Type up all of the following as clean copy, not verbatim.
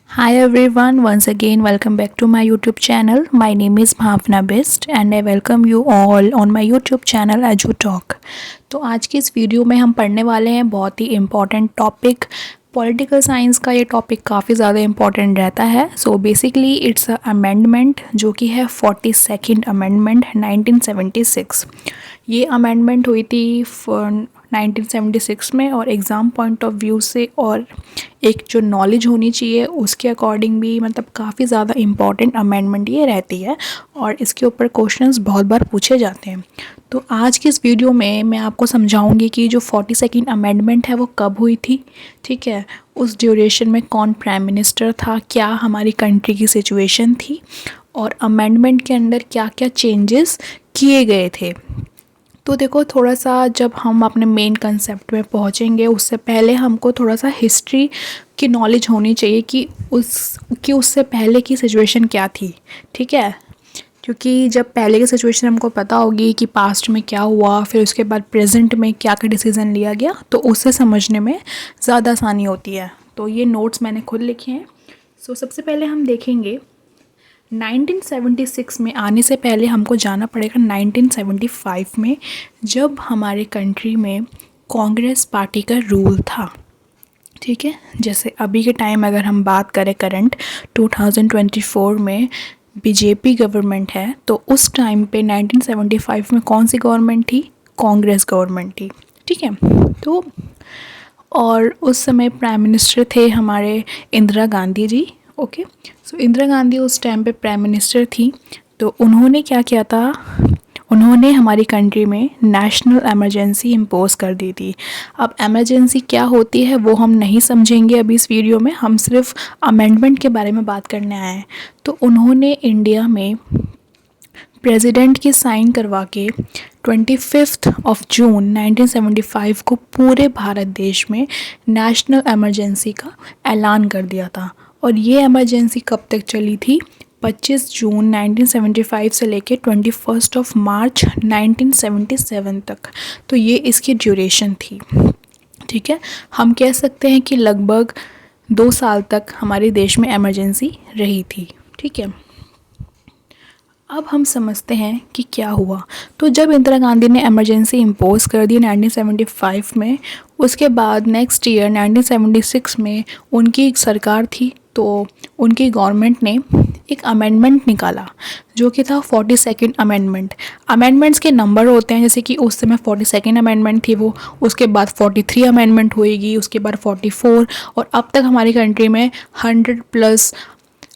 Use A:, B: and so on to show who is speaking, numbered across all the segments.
A: Hi everyone, once again welcome back to my YouTube channel. My name is Bhavna Best and I welcome you all on my YouTube channel Edu Talk. तो आज की इस video में हम पढ़ने वाले हैं बहुत ही इम्पॉर्टेंट टॉपिक। पॉलिटिकल साइंस का ये टॉपिक काफ़ी ज़्यादा इम्पॉर्टेंट रहता है। सो बेसिकली इट्स अमेंडमेंट जो कि है 42nd अमेंडमेंट 1976। ये अमेंडमेंट हुई थी 1976 में और एग्ज़ाम पॉइंट ऑफ व्यू से और एक जो नॉलेज होनी चाहिए उसके अकॉर्डिंग भी मतलब काफ़ी ज़्यादा इम्पॉर्टेंट अमेंडमेंट ये रहती है और इसके ऊपर क्वेश्चंस बहुत बार पूछे जाते हैं। तो आज की इस वीडियो में मैं आपको समझाऊंगी कि जो 42nd अमेंडमेंट है वो कब हुई थी, ठीक है, उस ड्यूरेशन में कौन प्राइम मिनिस्टर था, क्या हमारी कंट्री की सिचुएशन थी और अमेंडमेंट के अंदर क्या क्या चेंजेस किए गए थे। तो देखो थोड़ा सा जब हम अपने मेन कंसेप्ट में पहुंचेंगे उससे पहले हमको थोड़ा सा हिस्ट्री की नॉलेज होनी चाहिए कि उससे पहले की सिचुएशन क्या थी, ठीक है। क्योंकि जब पहले की सिचुएशन हमको पता होगी कि पास्ट में क्या हुआ, फिर उसके बाद प्रेजेंट में क्या क्या डिसीज़न लिया गया, तो उससे समझने में ज़्यादा आसानी होती है। तो ये नोट्स मैंने खुद लिखे हैं। सो सबसे पहले हम देखेंगे 1976 में आने से पहले हमको जाना पड़ेगा 1975 में, जब हमारे कंट्री में कांग्रेस पार्टी का रूल था, ठीक है। जैसे अभी के टाइम अगर हम बात करें करंट 2024 में बीजेपी गवर्नमेंट है, तो उस टाइम पे 1975 में कौन सी गवर्नमेंट थी? कांग्रेस गवर्नमेंट थी, ठीक है। तो और उस समय प्राइम मिनिस्टर थे हमारे इंदिरा गांधी जी, ओके। सो इंदिरा गांधी उस टाइम पे प्राइम मिनिस्टर थी। तो उन्होंने क्या किया था, उन्होंने हमारी कंट्री में नेशनल इमरजेंसी इम्पोज कर दी थी। अब इमरजेंसी क्या होती है वो हम नहीं समझेंगे अभी इस वीडियो में, हम सिर्फ अमेंडमेंट के बारे में बात करने आए हैं। तो उन्होंने इंडिया में प्रेसिडेंट की साइन करवा के 25 जून 1975 को पूरे भारत देश में नेशनल इमरजेंसी का ऐलान कर दिया था। और ये इमरजेंसी कब तक चली थी? 25 जून 1975 से लेके 21 मार्च 1977 तक। तो ये इसकी ड्यूरेशन थी, ठीक है। हम कह सकते हैं कि लगभग 2 साल तक हमारे देश में इमरजेंसी रही थी, ठीक है। अब हम समझते हैं कि क्या हुआ। तो जब इंदिरा गांधी ने इमरजेंसी इम्पोज कर दी 1975 में, उसके बाद नेक्स्ट ईयर 1976 में उनकी एक सरकार थी, तो उनकी गवर्नमेंट ने एक अमेंडमेंट निकाला जो कि था 42nd अमेंडमेंट। अमेंडमेंट्स के नंबर होते हैं, जैसे कि उस समय 42nd अमेंडमेंट थी वो, उसके बाद 43 अमेंडमेंट होएगी, उसके बाद 44 और अब तक हमारी कंट्री में 100+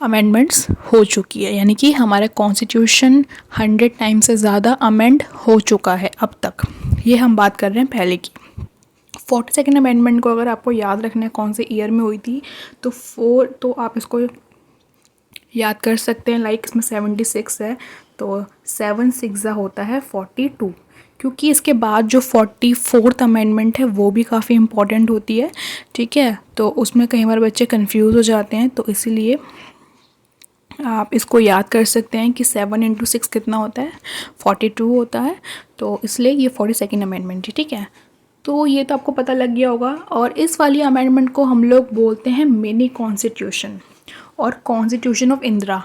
A: अमेंडमेंट्स हो चुकी है। यानी कि हमारा कॉन्स्टिट्यूशन 100 टाइम से ज़्यादा अमेंड हो चुका है अब तक। ये हम बात कर रहे हैं पहले की। 42nd अमेंडमेंट को अगर आपको याद रखना है कौन से ईयर में हुई थी, तो आप इसको याद कर सकते हैं। लाइक इसमें 76 है तो 7 6 होता है 42, क्योंकि इसके बाद जो 44th अमेंडमेंट है वो भी काफ़ी इम्पॉर्टेंट होती है, ठीक है। तो उसमें कई बार बच्चे कंफ्यूज हो जाते हैं, तो इसीलिए आप इसको याद कर सकते हैं कि 7 × 6 कितना होता है? 42 होता है। तो इसलिए ये 42nd अमेंडमेंट है, ठीक है। तो ये तो आपको पता लग गया होगा। और इस वाली अमेंडमेंट को हम लोग बोलते हैं मिनी कॉन्स्टिट्यूशन और constitution of Indira.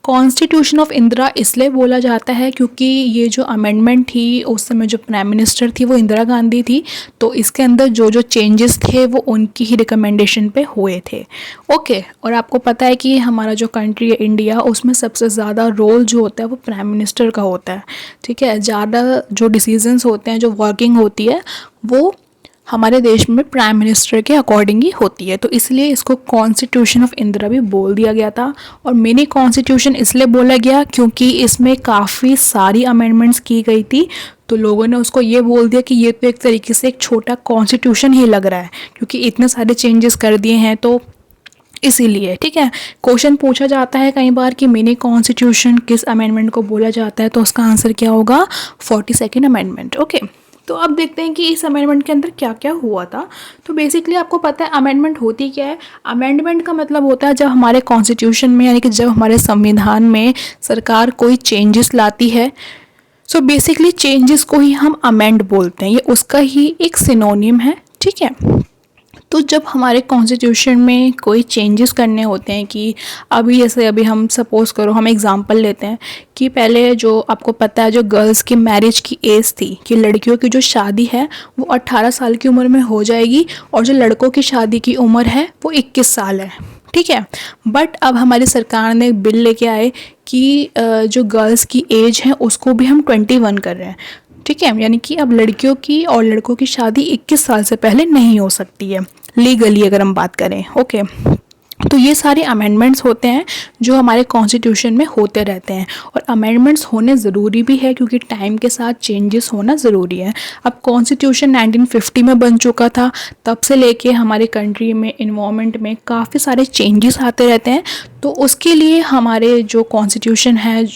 A: Constitution of Indira इसलिए बोला जाता है क्योंकि ये जो अमेंडमेंट थी उस समय जो प्राइम मिनिस्टर थी वो इंदिरा गांधी थी, तो इसके अंदर जो जो चेंजेस थे वो उनकी ही रिकमेंडेशन पे हुए थे, ओके। और आपको पता है कि हमारा जो कंट्री है इंडिया, उसमें सबसे ज़्यादा रोल जो होता है वो प्राइम मिनिस्टर का होता है, ठीक है। ज़्यादा जो डिसीजंस होते हैं, जो वर्किंग होती है, वो हमारे देश में प्राइम मिनिस्टर के अकॉर्डिंग ही होती है। तो इसलिए इसको कॉन्स्टिट्यूशन ऑफ इंदिरा भी बोल दिया गया था। और मिनी कॉन्स्टिट्यूशन इसलिए बोला गया क्योंकि इसमें काफ़ी सारी अमेंडमेंट्स की गई थी, तो लोगों ने उसको ये बोल दिया कि ये तो एक तरीके से एक छोटा कॉन्स्टिट्यूशन ही लग रहा है क्योंकि इतने सारे चेंजेस कर दिए हैं, तो इसीलिए, ठीक है। क्वेश्चन पूछा जाता है कई बार कि मिनी कॉन्स्टिट्यूशन किस अमेंडमेंट को बोला जाता है, तो उसका आंसर क्या होगा? 42nd amendment, okay. तो अब देखते हैं कि इस अमेंडमेंट के अंदर क्या क्या हुआ था। तो बेसिकली आपको पता है अमेंडमेंट होती क्या है। अमेंडमेंट का मतलब होता है जब हमारे कॉन्स्टिट्यूशन में, यानी कि जब हमारे संविधान में सरकार कोई चेंजेस लाती है। सो बेसिकली चेंजेस को ही हम अमेंड बोलते हैं, ये उसका ही एक सिनोनिम है, ठीक है। तो जब हमारे कॉन्स्टिट्यूशन में कोई चेंजेस करने होते हैं कि अभी जैसे अभी हम सपोज़ करो हम एग्ज़ाम्पल लेते हैं कि पहले जो आपको पता है जो गर्ल्स की मैरिज की एज थी कि लड़कियों की जो शादी है वो 18 साल की उम्र में हो जाएगी और जो लड़कों की शादी की उम्र है वो 21 साल है, ठीक है। बट अब हमारी सरकार ने बिल लेके आए कि जो गर्ल्स की एज है उसको भी हम 21 कर रहे हैं, ठीक है। यानी कि अब लड़कियों की और लड़कों की शादी 21 साल से पहले नहीं हो सकती है लीगली अगर हम बात करें, ओके। तो ये सारे अमेंडमेंट्स होते हैं जो हमारे कॉन्स्टिट्यूशन में होते रहते हैं और अमेंडमेंट्स होने ज़रूरी भी है क्योंकि टाइम के साथ चेंजेस होना ज़रूरी है। अब कॉन्स्टिट्यूशन 1950 में बन चुका था, तब से लेके हमारे कंट्री में इन्वायरमेंट में काफ़ी सारे चेंजेस आते रहते हैं। तो उसके लिए हमारे जो कॉन्स्टिट्यूशन है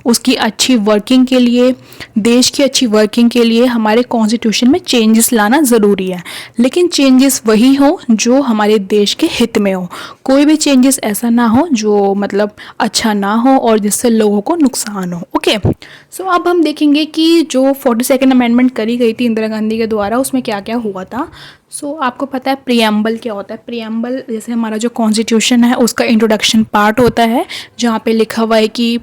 A: उसकी अच्छी वर्किंग के लिए, देश की अच्छी वर्किंग के लिए हमारे कॉन्स्टिट्यूशन में चेंजेस लाना ज़रूरी है। लेकिन चेंजेस वही हो जो हमारे देश के हित में हो, कोई भी चेंजेस ऐसा ना हो जो मतलब अच्छा ना हो और जिससे लोगों को नुकसान हो, ओके। सो अब हम देखेंगे कि जो 42nd अमेंडमेंट करी गई थी इंदिरा गांधी के द्वारा उसमें क्या क्या हुआ था। आपको पता है प्रियम्बल क्या होता है? प्रियम्बल जैसे हमारा जो कॉन्स्टिट्यूशन है उसका इंट्रोडक्शन पार्ट होता है जहाँ पे लिखा हुआ है कि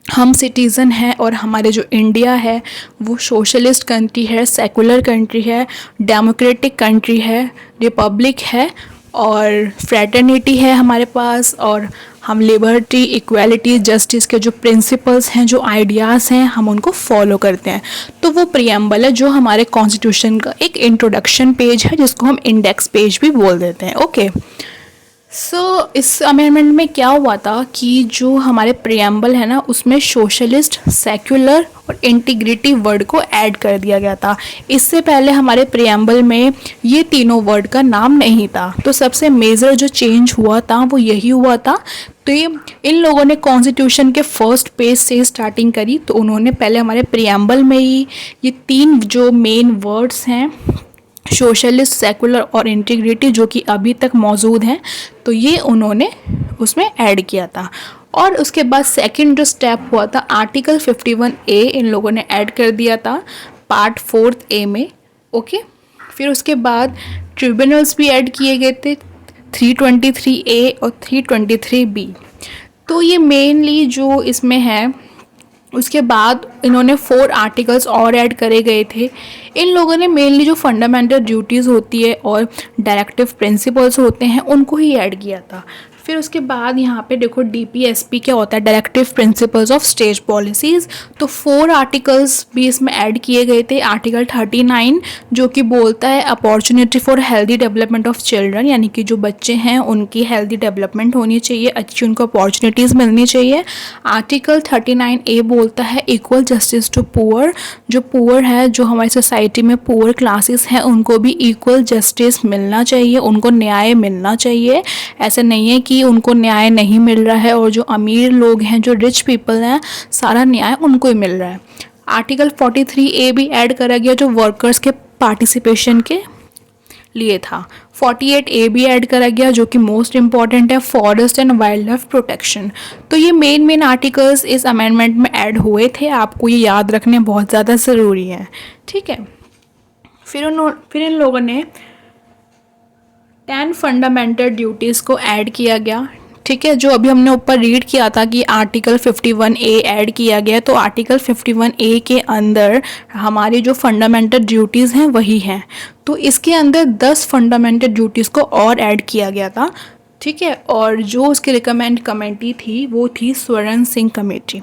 A: हम सिटीज़न हैं और हमारे जो इंडिया है वो सोशलिस्ट कंट्री है, सेकुलर कंट्री है, डेमोक्रेटिक कंट्री है, रिपब्लिक है और फ्रेटर्निटी है हमारे पास, और हम लिबर्टी, इक्वालिटी, जस्टिस के जो प्रिंसिपल्स हैं, जो आइडियाज़ हैं, हम उनको फॉलो करते हैं। तो वो प्रियम्बल है जो हमारे कॉन्स्टिट्यूशन का एक इंट्रोडक्शन पेज है जिसको हम इंडेक्स पेज भी बोल देते हैं, ओके। इस अमेंडमेंट में क्या हुआ था कि जो हमारे प्रियम्बल है ना उसमें सोशलिस्ट, सेक्युलर और इंटीग्रिटी वर्ड को ऐड कर दिया गया था। इससे पहले हमारे प्रियम्बल में ये तीनों वर्ड का नाम नहीं था। तो सबसे मेजर जो चेंज हुआ था वो यही हुआ था। तो ये इन लोगों ने कॉन्स्टिट्यूशन के फर्स्ट पेज से स्टार्टिंग करी। तो उन्होंने पहले हमारे प्रियम्बल में ही ये तीन जो मेन वर्ड्स हैं सोशलिस्ट, सेकुलर और इंटीग्रिटी जो कि अभी तक मौजूद हैं, तो ये उन्होंने उसमें ऐड किया था। और उसके बाद सेकंड जो स्टेप हुआ था आर्टिकल 51A इन लोगों ने ऐड कर दिया था पार्ट 4 A में, ओके। फिर उसके बाद ट्रिब्यूनल्स भी ऐड किए गए थे 323A और 323B। तो ये मेनली जो इसमें है। उसके बाद इन्होंने 4 आर्टिकल्स और ऐड करे गए थे। इन लोगों ने मेनली जो फंडामेंटल ड्यूटीज़ होती है और डायरेक्टिव प्रिंसिपल्स होते हैं उनको ही ऐड किया था। फिर उसके बाद यहाँ पे देखो DPSP क्या होता है, directive principles of state policies. तो 4 आर्टिकल्स भी इसमें ऐड किए गए थे। आर्टिकल 39 जो कि बोलता है opportunity for healthy development of children, यानी कि जो बच्चे हैं उनकी हेल्दी डेवलपमेंट होनी चाहिए, अच्छी उनको अपॉर्चुनिटीज़ मिलनी चाहिए। आर्टिकल 39A बोलता है इक्वल जस्टिस टू पुअर, जो पुअर है, जो हमारी सोसाइटी में पुअर क्लासेस हैं उनको भी इक्वल जस्टिस मिलना चाहिए, उनको न्याय मिलना चाहिए। ऐसे नहीं है कि उनको न्याय नहीं मिल रहा है और जो अमीर लोग हैं, जो रिच पीपल हैं, सारा न्याय उनको ही मिल रहा है। आर्टिकल 43A भी ऐड करा गया जो वर्कर्स के पार्टिसिपेशन के लिए था। 48A भी ऐड करा गया जो कि मोस्ट इम्पॉर्टेंट है, forest and wild life protection. तो ये मेन आर्टिकल्स इस अमेंडमेंट में ऐड हुए थे, आपको ये याद रखने बहुत ज़्यादा ज़रूरी है, ठीक है। फिर इन लोगों ने 10 फंडामेंटल ड्यूटीज़ को ऐड किया गया, ठीक है। जो अभी हमने ऊपर रीड किया था कि आर्टिकल 51A ऐड किया गया, तो आर्टिकल 51A के अंदर हमारी जो फंडामेंटल ड्यूटीज़ हैं वही हैं। तो इसके अंदर 10 फंडामेंटल ड्यूटीज़ को और ऐड किया गया था, ठीक है। और जो उसकी रिकमेंड कमेटी थी वो थी स्वर्ण सिंह कमेटी।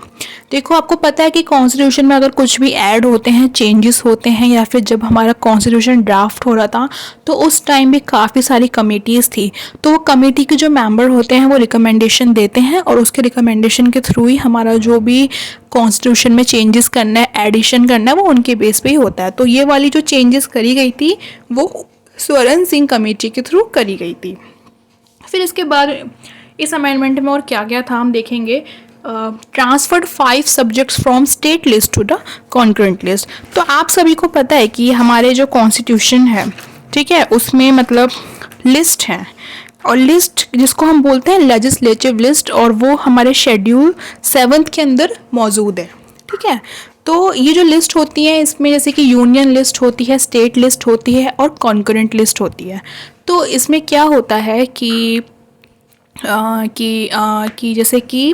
A: देखो आपको पता है कि कॉन्स्टिट्यूशन में अगर कुछ भी ऐड होते हैं, चेंजेस होते हैं, या फिर जब हमारा कॉन्स्टिट्यूशन ड्राफ्ट हो रहा था तो उस टाइम भी काफ़ी सारी कमेटीज़ थी। तो वो कमेटी के जो मेंबर होते हैं वो रिकमेंडेशन देते हैं और उसके रिकमेंडेशन के थ्रू ही हमारा जो भी कॉन्स्टिट्यूशन में चेंजेस करना है, एडिशन करना है, वो उनके बेस पे ही होता है। तो ये वाली जो चेंजेस करी गई थी वो स्वर्ण सिंह कमेटी के थ्रू करी गई थी। फिर इसके बाद इस अमेंडमेंट में और क्या क्या था हम देखेंगे। Transferred 5 subjects from state list to the concurrent list. तो आप सभी को पता है कि हमारे जो कॉन्स्टिट्यूशन है, ठीक है, उसमें मतलब लिस्ट है और लिस्ट जिसको हम बोलते हैं लेजिस्लेटिव लिस्ट, और वो हमारे शेड्यूल 7 के अंदर मौजूद है, ठीक है। तो ये जो लिस्ट होती है इसमें जैसे कि यूनियन लिस्ट होती है, स्टेट लिस्ट होती है और कॉन्करेंट लिस्ट होती है। तो इसमें क्या होता है कि जैसे कि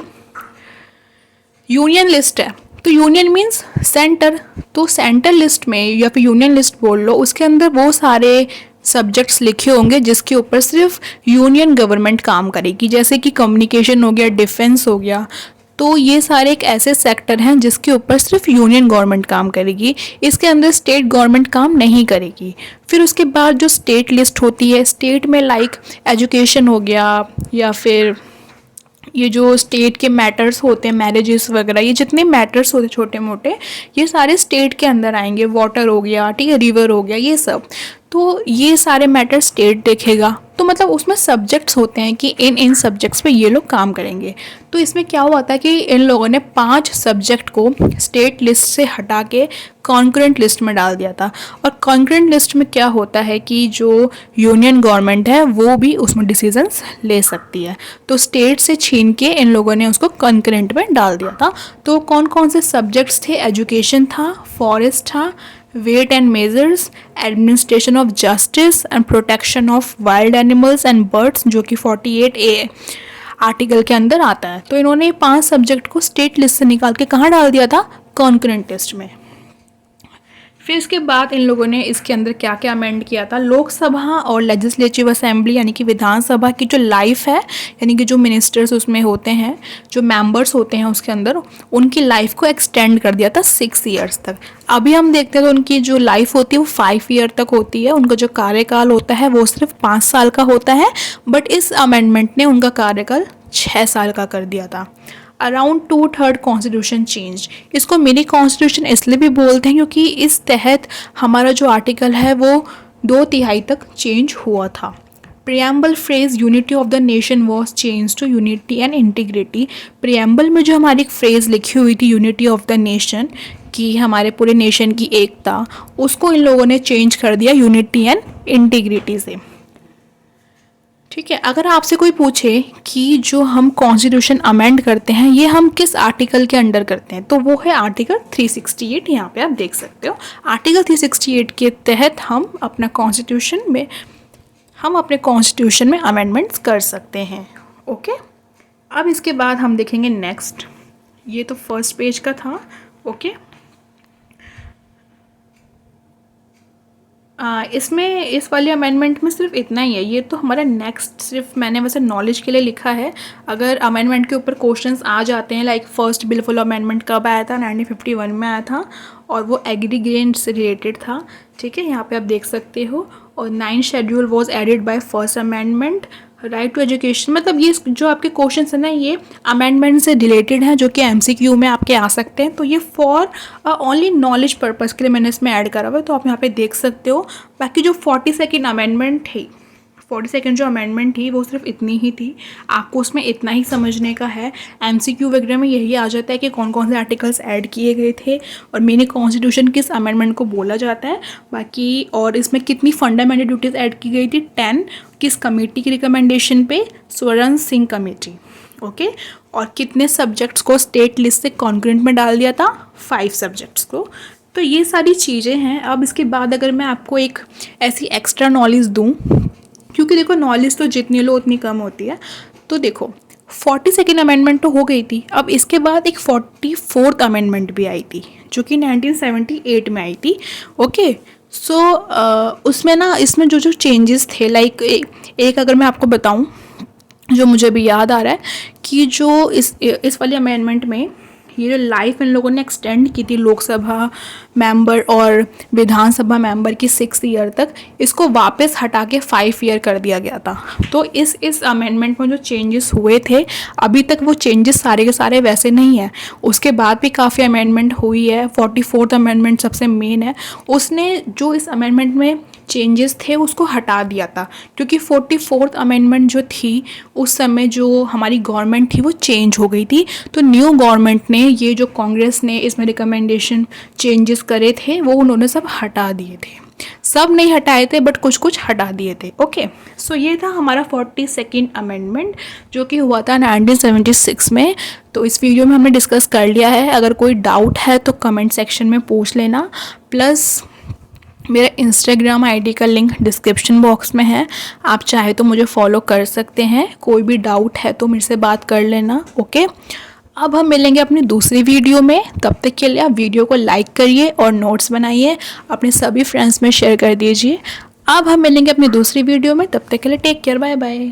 A: यूनियन लिस्ट है तो यूनियन मीन्स सेंटर, तो सेंटर लिस्ट में या फिर यूनियन लिस्ट बोल लो, उसके अंदर वो सारे सब्जेक्ट्स लिखे होंगे जिसके ऊपर सिर्फ यूनियन गवर्नमेंट काम करेगी, जैसे कि कम्युनिकेशन हो गया, डिफेंस हो गया। तो ये सारे एक ऐसे सेक्टर हैं जिसके ऊपर सिर्फ यूनियन गवर्नमेंट काम करेगी, इसके अंदर स्टेट गवर्नमेंट काम नहीं करेगी। फिर उसके बाद जो स्टेट लिस्ट होती है, स्टेट में लाइक एजुकेशन हो गया या फिर ये जो स्टेट के मैटर्स होते हैं, मैरिजेस वगैरह, ये जितने मैटर्स होते छोटे मोटे, ये सारे स्टेट के अंदर आएंगे। वाटर हो गया, ठीक है, रिवर हो गया, ये सब। तो ये सारे मैटर स्टेट देखेगा। तो मतलब उसमें सब्जेक्ट्स होते हैं कि इन सब्जेक्ट्स पे ये लोग काम करेंगे। तो इसमें क्या हुआ था कि इन लोगों ने 5 सब्जेक्ट को स्टेट लिस्ट से हटा के कॉन्करेंट लिस्ट में डाल दिया था। और कॉन्करेंट लिस्ट में क्या होता है कि जो यूनियन गवर्नमेंट है वो भी उसमें डिसीजंस ले सकती है। तो स्टेट से छीन के इन लोगों ने उसको कॉन्करेंट में डाल दिया था। तो कौन कौन से सब्जेक्ट्स थे? एजुकेशन था, फॉरेस्ट था, weight and measures, administration of justice and protection of wild animals and birds, जो कि 48A आर्टिकल के अंदर आता है। तो इन्होंने 5 सब्जेक्ट को स्टेट लिस्ट से निकाल के कहाँ डाल दिया था? कॉन्करेंट लिस्ट में। फिर इसके बाद इन लोगों ने इसके अंदर क्या क्या अमेंड किया था? लोकसभा और लेजिस्लेटिव असेंबली यानी कि विधानसभा की जो लाइफ है, यानी कि जो मिनिस्टर्स उसमें होते हैं, जो मेंबर्स होते हैं उसके अंदर, उनकी लाइफ को एक्सटेंड कर दिया था 6 ईयर्स तक। अभी हम देखते हैं तो उनकी जो लाइफ होती है वो 5 ईयर तक होती है, उनका जो कार्यकाल होता है वो सिर्फ 5 साल का होता है। बट इस अमेंडमेंट ने उनका कार्यकाल 6 साल का कर दिया था। Around 2/3 constitution change. इसको मिनी कॉन्स्टिट्यूशन इसलिए भी बोलते हैं क्योंकि इस तहत हमारा जो आर्टिकल है वो 2/3 तक चेंज हुआ था। Preamble phrase unity of the nation was change to unity and integrity. Preamble में जो हमारी एक फ्रेज लिखी हुई थी यूनिटी ऑफ द नेशन, कि हमारे पूरे नेशन की एकता, उसको इन लोगों ने चेंज कर दिया यूनिटी एंड इंटीग्रिटी से। ठीक है, अगर आपसे कोई पूछे कि जो हम कॉन्स्टिट्यूशन अमेंड करते हैं ये हम किस आर्टिकल के अंडर करते हैं, तो वो है आर्टिकल 368। यहाँ पे आप देख सकते हो, आर्टिकल 368 के तहत हम अपने कॉन्स्टिट्यूशन में अमेंडमेंट्स कर सकते हैं। ओके, अब इसके बाद हम देखेंगे नेक्स्ट। ये तो फर्स्ट पेज का था। ओके, इसमें इस वाले अमेंडमेंट में सिर्फ इतना ही है। ये तो हमारा नेक्स्ट सिर्फ मैंने वैसे नॉलेज के लिए लिखा है। अगर अमेंडमेंट के ऊपर क्वेश्चंस आ जाते हैं, लाइक फर्स्ट बिलफुल अमेंडमेंट कब आया था? 1951 में आया था और वो एग्रीगेंट से रिलेटेड था। ठीक है, यहाँ पे आप देख सकते हो। और 9th schedule was added by first amendment. Right to education, मतलब ये जो आपके क्वेश्चंस हैं ना, ये अमेंडमेंट से रिलेटेड हैं जो कि MCQ में आपके आ सकते हैं। तो ये फॉर ओनली नॉलेज पर्पज़ के लिए मैंने इसमें ऐड करा हुआ है, तो आप यहाँ पे देख सकते हो। बाकी जो 42nd अमेंडमेंट थी, 42nd जो अमेंडमेंट थी वो सिर्फ इतनी ही थी, आपको उसमें इतना ही समझने का है। MCQ वगैरह में यही आ जाता है कि कौन कौन से आर्टिकल्स ऐड किए गए थे और मिनी कॉन्स्टिट्यूशन किस अमेंडमेंट को बोला जाता है। बाकी और इसमें कितनी फंडामेंटल ड्यूटीज़ ऐड की गई थी? 10। किस कमेटी की रिकमेंडेशन पे? स्वर्ण सिंह कमेटी। ओके, और कितने सब्जेक्ट्स को स्टेट लिस्ट से कॉन्करेंट में डाल दिया था? 5 सब्जेक्ट्स को। तो ये सारी चीज़ें हैं। अब इसके बाद अगर मैं आपको एक ऐसी एक्स्ट्रा नॉलेज दूँ, क्योंकि देखो नॉलेज तो जितनी लो उतनी कम होती है, तो देखो 42nd अमेंडमेंट तो हो गई थी। अब इसके बाद एक 44th अमेंडमेंट भी आई थी जो कि 1978 में आई थी। ओके, सो उसमें ना, इसमें जो जो चेंजेस थे, लाइक एक अगर मैं आपको बताऊं जो मुझे भी याद आ रहा है कि जो इस वाली अमेंडमेंट में ये जो लाइफ इन लोगों ने एक्सटेंड की थी लोकसभा मेंबर और विधानसभा मेंबर की 6 ईयर तक, इसको वापस हटा के 5 ईयर कर दिया गया था। तो इस अमेंडमेंट में जो चेंजेस हुए थे, अभी तक वो चेंजेस सारे के सारे वैसे नहीं है। उसके बाद भी काफ़ी अमेंडमेंट हुई है। 44th अमेंडमेंट सबसे मेन है। उसने जो इस अमेंडमेंट में चेंजेस थे उसको हटा दिया था, क्योंकि 44th अमेंडमेंट जो थी उस समय जो हमारी गवर्नमेंट थी वो चेंज हो गई थी। तो न्यू गवर्नमेंट ने ये जो कांग्रेस ने इसमें रिकमेंडेशन चेंजेस करे थे वो उन्होंने सब हटा दिए थे। सब नहीं हटाए थे बट कुछ कुछ हटा दिए थे। ओके, सो ये था हमारा 42nd अमेंडमेंट जो कि हुआ था 1976 में। तो इस वीडियो में हमने डिस्कस कर लिया है। अगर कोई डाउट है तो कमेंट सेक्शन में पूछ लेना। प्लस मेरा इंस्टाग्राम आईडी का लिंक डिस्क्रिप्शन बॉक्स में है, आप चाहे तो मुझे फॉलो कर सकते हैं। कोई भी डाउट है तो मेरे से बात कर लेना। ओके, अब हम मिलेंगे अपनी दूसरी वीडियो में। तब तक के लिए आप वीडियो को लाइक करिए और नोट्स बनाइए, अपने सभी फ्रेंड्स में शेयर कर दीजिए। अब हम मिलेंगे अपनी दूसरी वीडियो में, तब तक के लिए टेक केयर, बाय बाय।